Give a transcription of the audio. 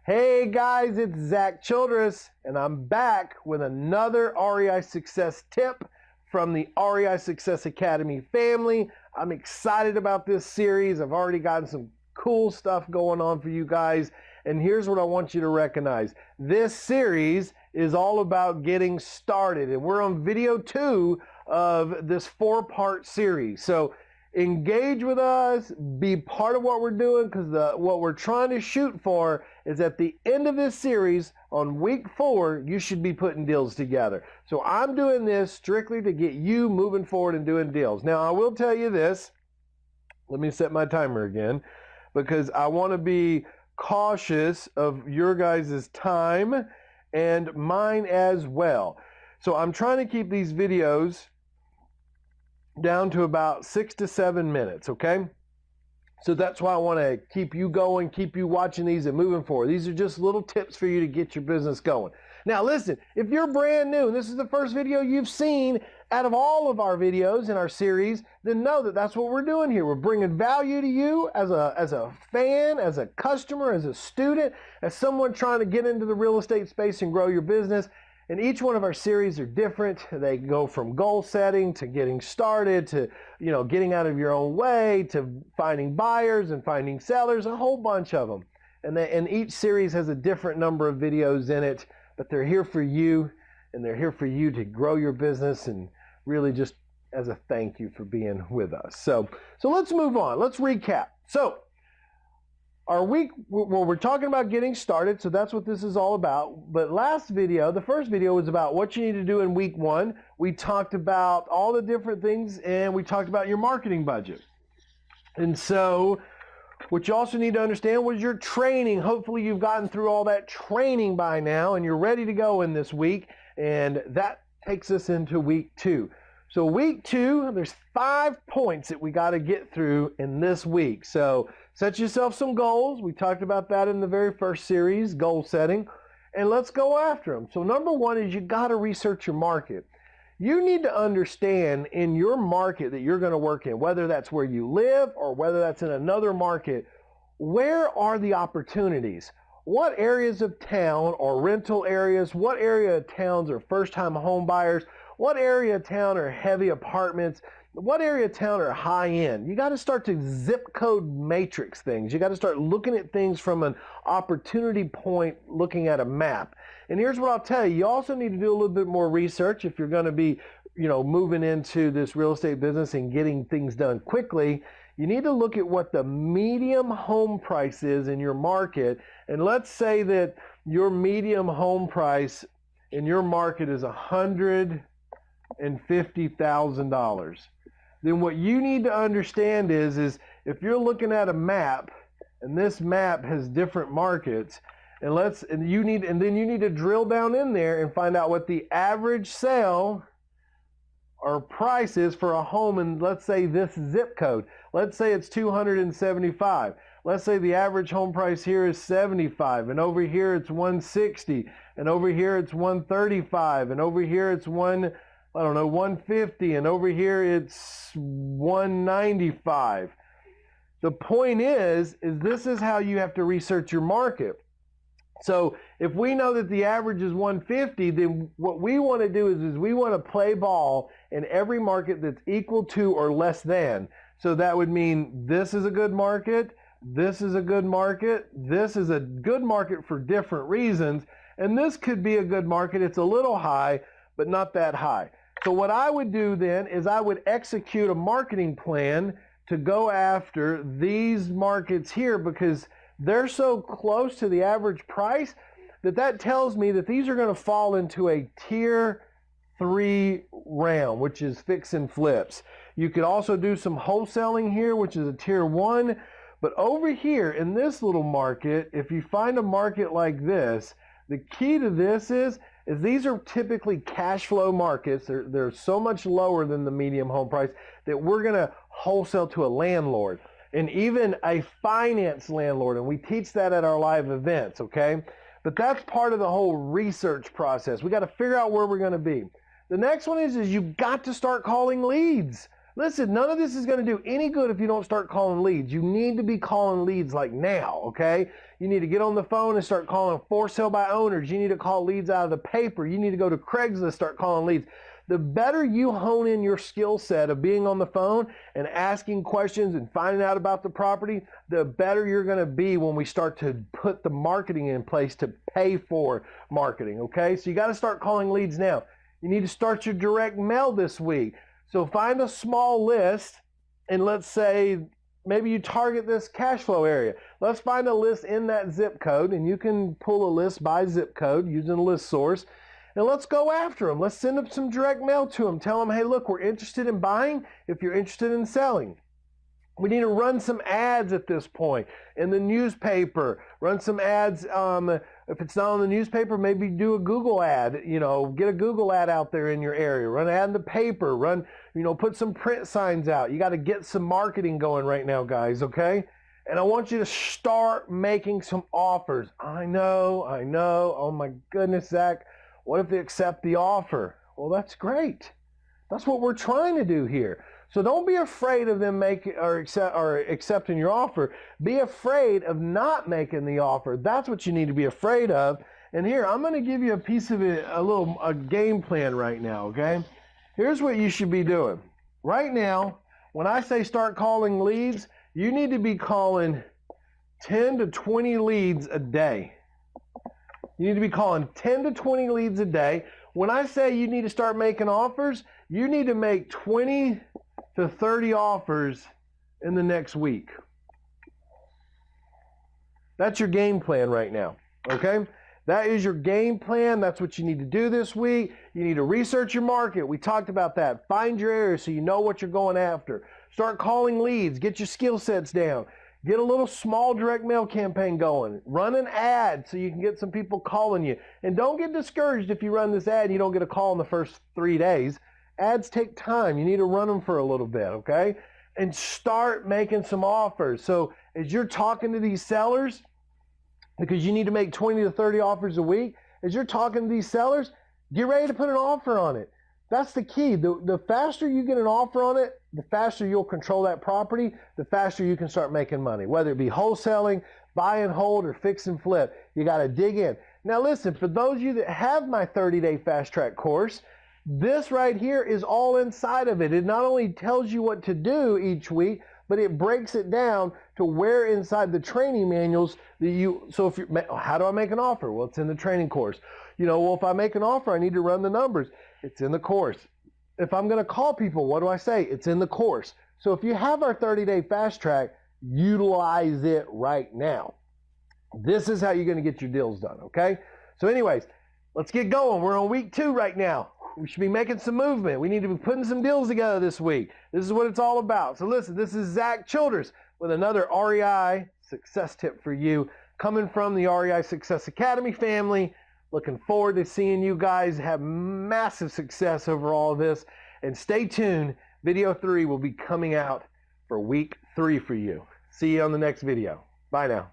Hey guys, it's Zack Childress, and I'm back with another REI Success tip from the REI Success Academy family. I'm excited about this series. I've already gotten some cool stuff going on for you guys, and here's what I want you to recognize. This series is all about getting started, and we're on video 2 of this 4-part series. So engage with us, be part of what we're doing, because what we're trying to shoot for is at the end of this series, on week 4, you should be putting deals together. So I'm doing this strictly to get you moving forward and doing deals. Now, I will tell you this. Let me set my timer again, because I want to be cautious of your guys' time and mine as well. So I'm trying to keep these videos down to about 6 to 7 minutes, okay? So that's why I want to keep you going, keep you watching these and moving forward. These are just little tips for you to get your business going. Now listen, if you're brand new and this is the first video you've seen out of all of our videos in our series, then know that that's what we're doing here. We're bringing value to you as a fan, as a customer, as a student, as someone trying to get into the real estate space and grow your business. And each one of our series are different. They go from goal setting to getting started to, getting out of your own way to finding buyers and finding sellers, a whole bunch of them. And each series has a different number of videos in it, but they're here for you, and they're here for you to grow your business and really just as a thank you for being with us. So let's move on. Let's recap. So our week, well, we're talking about getting started, so that's what this is all about. But last video, the first video, was about what you need to do in week 1. We talked about all the different things, and we talked about your marketing budget. And so what you also need to understand was your training. Hopefully you've gotten through all that training by now, and you're ready to go in this week. And that takes us into week 2. So week 2, there's 5 points that we got to get through in this week. So set yourself some goals. We talked about that in the very first series, goal setting, and let's go after them. So number 1 is you got to research your market. You need to understand in your market that you're going to work in, whether that's where you live or whether that's in another market, where are the opportunities? What areas of town are rental areas? What area of towns are first-time home buyers? What area of town are heavy apartments? What area of town are high-end? You got to start to zip code matrix things. You got to start looking at things from an opportunity point, looking at a map. And here's what I'll tell you. You also need to do a little bit more research if you're going to be, moving into this real estate business and getting things done quickly. You need to look at what the medium home price is in your market. And let's say that your medium home price in your market is $150,000. Then what you need to understand is if you're looking at a map and this map has different markets, and then you need to drill down in there and find out what the average sale or price is for a home in, let's say, this zip code. Let's say it's 275. Let's say the average home price here is 75, and over here it's 160, and over here it's 135, and over here it's 150, and over here it's 195. The point is this is how you have to research your market. So if we know that the average is 150, then what we want to do is we want to play ball in every market that's equal to or less than. So that would mean this is a good market, this is a good market, this is a good market for different reasons, and this could be a good market. It's a little high, but not that high. So what I would do then is I would execute a marketing plan to go after these markets here, because they're so close to the average price that tells me that these are going to fall into a tier 3 realm, which is fix and flips. You could also do some wholesaling here, which is a tier 1. But over here in this little market, if you find a market like this, the key to this is these are typically cash flow markets. They're so much lower than the medium home price that we're going to wholesale to a landlord and even a finance landlord. And we teach that at our live events, okay? But that's part of the whole research process. We got to figure out where we're going to be. The next one is you got to start calling leads. Listen, none of this is going to do any good if you don't start calling leads. You need to be calling leads like now, okay? You need to get on the phone and start calling for sale by owners. You need to call leads out of the paper. You need to go to Craigslist, start calling leads. The better you hone in your skill set of being on the phone and asking questions and finding out about the property, the better you're going to be when we start to put the marketing in place to pay for marketing, okay? So you got to start calling leads now. You need to start your direct mail this week. So find a small list, and let's say maybe you target this cash flow area. Let's find a list in that zip code, and you can pull a list by zip code using a list source. And let's go after them. Let's send them some direct mail to them. Tell them, hey, look, we're interested in buying if you're interested in selling. We need to run some ads at this point in the newspaper. Run some ads. If it's not on the newspaper, maybe do a Google ad. You know, get a Google ad out there in your area. Run an ad in the paper. Run, you know, put some print signs out. You got to get some marketing going right now, guys, okay? And I want you to start making some offers. I know. Oh, my goodness, Zach. What if they accept the offer? Well, that's great. That's what we're trying to do here. So don't be afraid of them making or accepting your offer. Be afraid of not making the offer. That's what you need to be afraid of. And here, I'm going to give you a piece of it, a game plan right now, okay? Here's what you should be doing. Right now, when I say start calling leads, you need to be calling 10 to 20 leads a day. You need to be calling 10 to 20 leads a day. When I say you need to start making offers, you need to make 20 to 30 offers in the next week. That's your game plan right now, okay? That is your game plan. That's what you need to do this week. You need to research your market. We talked about that. Find your area so you know what you're going after. Start calling leads. Get your skill sets down. Get a little small direct mail campaign going. Run an ad so you can get some people calling you. And don't get discouraged if you run this ad and you don't get a call in the first 3 days. Ads take time. You need to run them for a little bit, okay? And start making some offers. So as you're talking to these sellers, because you need to make 20 to 30 offers a week, as you're talking to these sellers, get ready to put an offer on it. That's the key. The faster you get an offer on it, the faster you'll control that property, the faster you can start making money, whether it be wholesaling, buy and hold, or fix and flip. You got to dig in. Now listen, for those of you that have my 30-day fast track course, this right here is all inside of it. It not only tells you what to do each week, but it breaks it down to where inside the training manuals that so if how do I make an offer? Well, it's in the training course. You know, well, if I make an offer, I need to run the numbers. It's in the course. If I'm going to call people, what do I say? It's in the course. So if you have our 30-day fast track, utilize it right now. This is how you're going to get your deals done, okay? So anyways, let's get going. We're on week 2 right now. We should be making some movement. We need to be putting some deals together this week. This is what it's all about. So listen, this is Zack Childress with another REI success tip for you, coming from the REI Success Academy family. Looking forward to seeing you guys have massive success over all of this. And stay tuned. Video 3 will be coming out for week 3 for you. See you on the next video. Bye now.